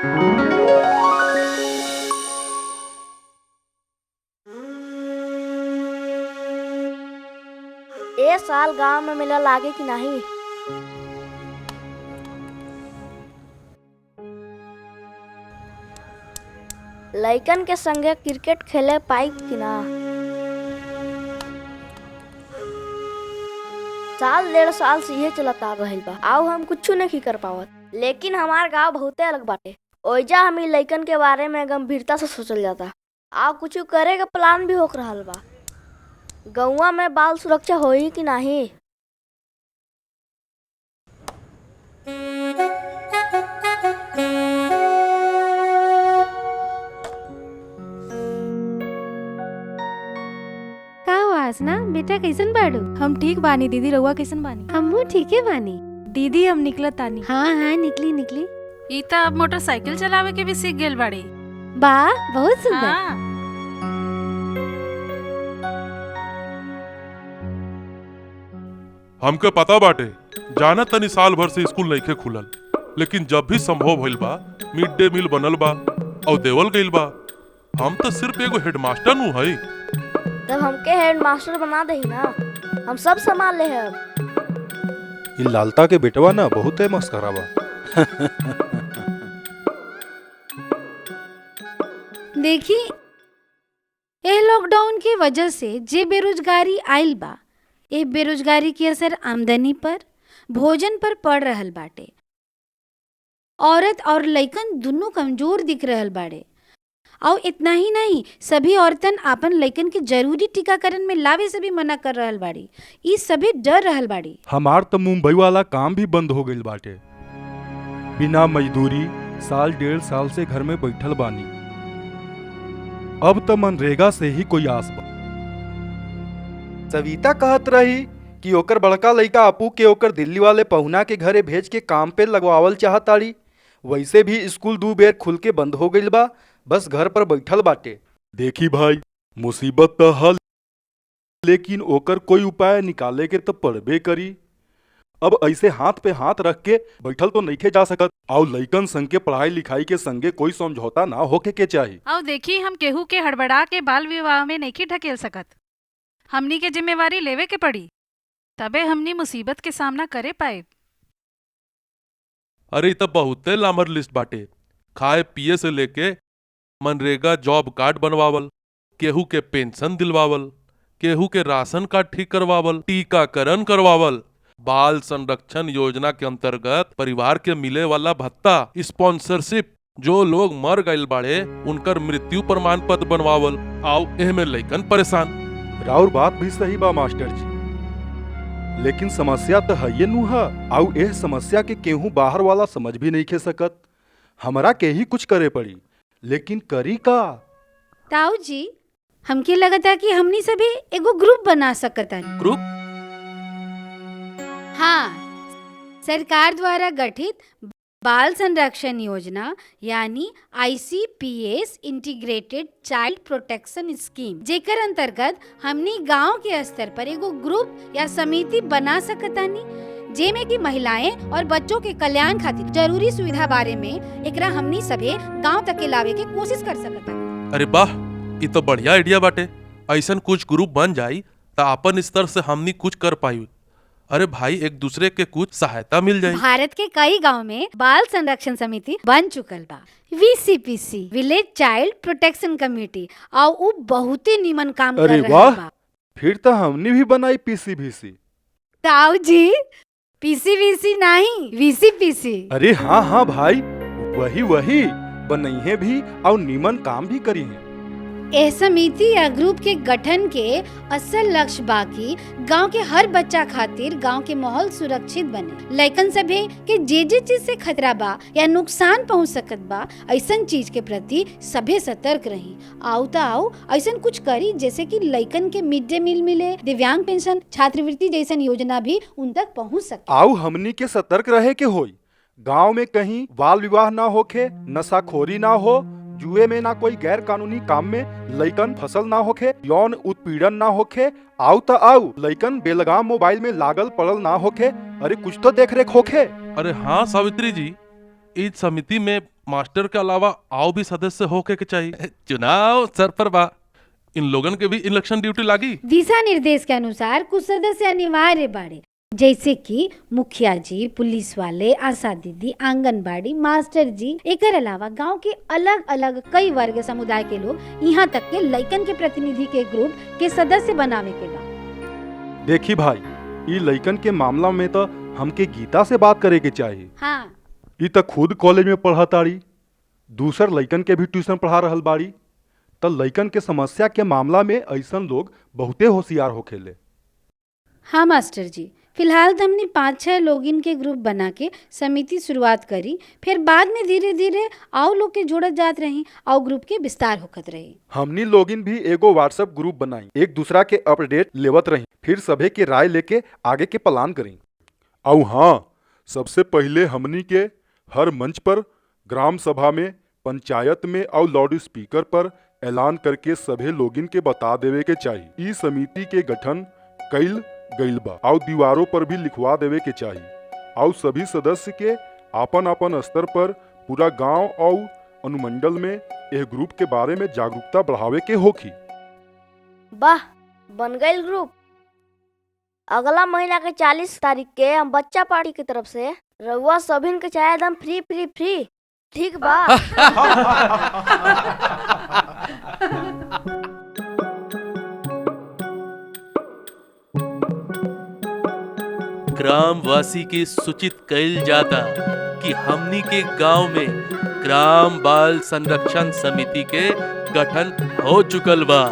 ए साल गांव में मेला लागे कि नहीं? लइकन के संगे क्रिकेट खेले पाई कि ना? साल डेढ़ साल से ये चलता आ रहल बा, आउ हम कुछ नहीं कर पावत। लेकिन हमार गांव बहुते अलग बाटे, ओइजा हम इ लइकन के बारे में गंभीरता से सोचल जाता। आउ कुछ करे का प्लान भी होक रहल बा। गौवा में बाल सुरक्षा होई कि नहीं? ना बेटा कैसन बाड़ू? हम ठीक बानी दीदी, रउआ कैसन बानी? हमहू ठीके बानी दीदी हम निकलत तानी। हाँ निकली निकली। ई त अब मोटरसाइकिल चलावे के भी सीख गेल बाड़ी। वाह बहुत सुंदर। हाँ। हमके पता बाटे, जाना तनी साल भर से स्कूल नइखे खुलल, लेकिन जब भी संभव भइल बा मिड डे मील बनल बा और देवल गइल बा। हम तो सिर्फ एगो हेडमास्टर नु हई। तब हमके हेडमास्टर बना दही ना, हम सब संभाल ले हैं। इ लालता के बेटवा ना बहुते मस्करा बा। देखी ए लॉकडाउन की वजह से जे बेरोजगारी आइल बा, ए बेरोजगारी के असर आमदनी पर, भोजन पर पड़ रहल बाटे। औरत और लइकन दोनों कमजोर दिख रहल बाड़े। और इतना ही नहीं, सभी औरतन आपन लइकन के जरूरी टीकाकरण में लावे से भी मना कर रहल बाड़ी। ई सभी डर रहल बाड़ी। हमार तो मुंबई वाला काम भी बंद हो गइल बाटे। बिना मजदूरी साल डेढ़ साल से घर में बैठल बानी। अब तो मनरेगा से ही कोई आस बा। सविता कहत रही कि ओकर बड़का लइका अपू के ओकर दिल्ली वाले पहुना के घरे भेज के काम पे लगवावल चाहताड़ी। वैसे भी स्कूल 2 बेर खुल के बंद हो गइल बा, बस घर पर बैठल बाटे। देखी भाई, मुसीबत तो हल, लेकिन ओकर कोई उपाय निकाले के तो पड़बे करी। अब ऐसे हाथ पे हाथ रख के बैठल तो नइखे जा सकत। और लइकन संग के पढ़ाई लिखाई के संगे कोई समझौता ना होके के चाही। और देखी हम केहू के हड़बड़ा के बाल विवाह में नहीं ढकेल सकत। हमनी के जिम्मेवारी लेवे के पड़ी, तबे हमनी मुसीबत के सामना करे पाए। अरे इ त बहुते लामर लिस्ट बाटे। खाए पिए से लेके मनरेगा जॉब कार्ड बनवावल, केहू के पेंशन दिलवावल, केहू के राशन कार्ड ठीक करवावल, टीकाकरण करवावल, बाल संरक्षण योजना के अंतर्गत परिवार के मिले वाला भत्ता, स्पॉन्सरशिप, जो लोग मर गइल बाड़े उनकर मृत्यु प्रमाण पत्र बनवावल। आओ एहमे लइकन परेशान। राउर बात भी सही बा मास्टर जी, लेकिन समस्या तो है नु है। और एह समस्या के केहू बाहर वाला समझ भी नहीं खे सकत। हमरा के ही कुछ करे पड़ी, लेकिन करी का? ताऊ जी, हमके लगता कि हमनी सभी एगो ग्रुप बना सकता। ग्रुप? हाँ, सरकार द्वारा गठित बाल संरक्षण योजना यानी ICPS integrated child protection scheme, जेकर अंतर्गत हमनी गांव के स्तर पर एगो ग्रुप या समिति बना सकतानी, जेमे की महिलाएं और बच्चों के कल्याण खातिर जरूरी सुविधा बारे में एकरा हमनी सभे गांव तक के लावे के कोशिश कर सकतानी। अरे वाह, ये तो बढ़िया आइडिया बाटे। ऐसन कुछ ग्रुप बन जाई तो अपन स्तर से हमनी कुछ कर पाई। अरे भाई, एक दूसरे के कुछ सहायता मिल जाए। भारत के कई गांव में बाल संरक्षण समिति बन चुकल बा, VCPC village child protection committee, और उ बहुते निमन काम कर रहल वाह, बा। फिर तो हमने भी बनाई PCVC। ताऊ जी, PCVC नहीं, VCPC। अरे हाँ भाई, वही बनइहे भी और निमन काम भी करी है। एह समिति या ग्रुप के गठन के असल लक्ष्य बाकी गांव के हर बच्चा खातिर गांव के माहौल सुरक्षित बने। लइकन सभे के जे चीज से खतरा बा या नुकसान पहुंच सकत बा, ऐसन चीज के प्रति सभे सतर्क रही। आओ ऐसन कुछ करी जैसे कि लइकन के मिड डे मील मिले, दिव्यांग पेंशन, छात्रवृत्ति जैसन योजना भी उन तक पहुंच सके। आउ हमनी के सतर्क रहे के होई। गांव में कहीं बाल विवाह ना होखे, नशाखोरी ना हो, जुए में ना कोई गैर कानूनी काम में लइकन फसल ना होखे, यौन उत्पीड़न ना होखे। आउ लइकन बेलगाम मोबाइल में लागल पड़ल ना होखे। अरे कुछ तो देख रेख होखे। अरे हाँ सावित्री जी, इस समिति में मास्टर के अलावा आओ भी सदस्य होके के चाहिए। चुनाव सर पर बा, इन लोगन के भी इलेक्शन ड्यूटी लागी। दिशा निर्देश के अनुसार कुछ सदस्य अनिवार्य बाड़े, जैसे कि मुखिया जी, पुलिस वाले, आशा दीदी, आंगनबाड़ी मास्टर जी। एकर अलावा गांव के अलग अलग कई वर्ग समुदाय के लोग, यहाँ तक के लइकन के प्रतिनिधि के ग्रुप के सदस्य बनावे के बा। देखी भाई, ई लइकन के मामला में तो हमके गीता से बात करे के चाहिए। हाँ, ई तो खुद कॉलेज में पढ़ा ताड़ी, दूसर लइकन के भी ट्यूशन पढ़ा रहल बाड़ी। तो लइकन के समस्या के मामला में ऐसन लोग बहुते होशियार होखेले। हाँ मास्टर जी, फिलहाल तो हमने 5-6 लोगिन के ग्रुप बना के समिति शुरुआत करी, फिर बाद में धीरे धीरे आओ लोग के जोड़त जात रही और ग्रुप के विस्तार होखत रही। हमनी लोगिन भी एगो व्हाट्सएप ग्रुप बनाई, एक दूसरा के अपडेट लेवत रही, फिर सभे के राय लेके आगे के प्लान करी। और हाँ, सबसे पहले हमनी के हर मंच पर, ग्राम सभा में, पंचायत में और लाउड स्पीकर पर ऐलान करके सभे लोगिन के बता देवे के चाहिए ई समिति के गठन कइल गइल बा, और दीवारों पर भी लिखवा देवे के चाहिए। और सभी सदस्य के आपन आपन स्तर पर पूरा गांव और अनुमंडल में यह ग्रुप के बारे में जागरूकता बढ़ावे के होखी। वाह, बन गई ग्रुप। अगला महीना के 40 तारीख के हम बच्चा पार्टी की तरफ से रउआ सभिन के चाय एकदम फ्री फ्री फ्री, ठीक बा? ग्रामवासी के सूचित कइल जाता कि हमनी के गांव में ग्राम बाल संरक्षण समिति के गठन हो चुकल बा।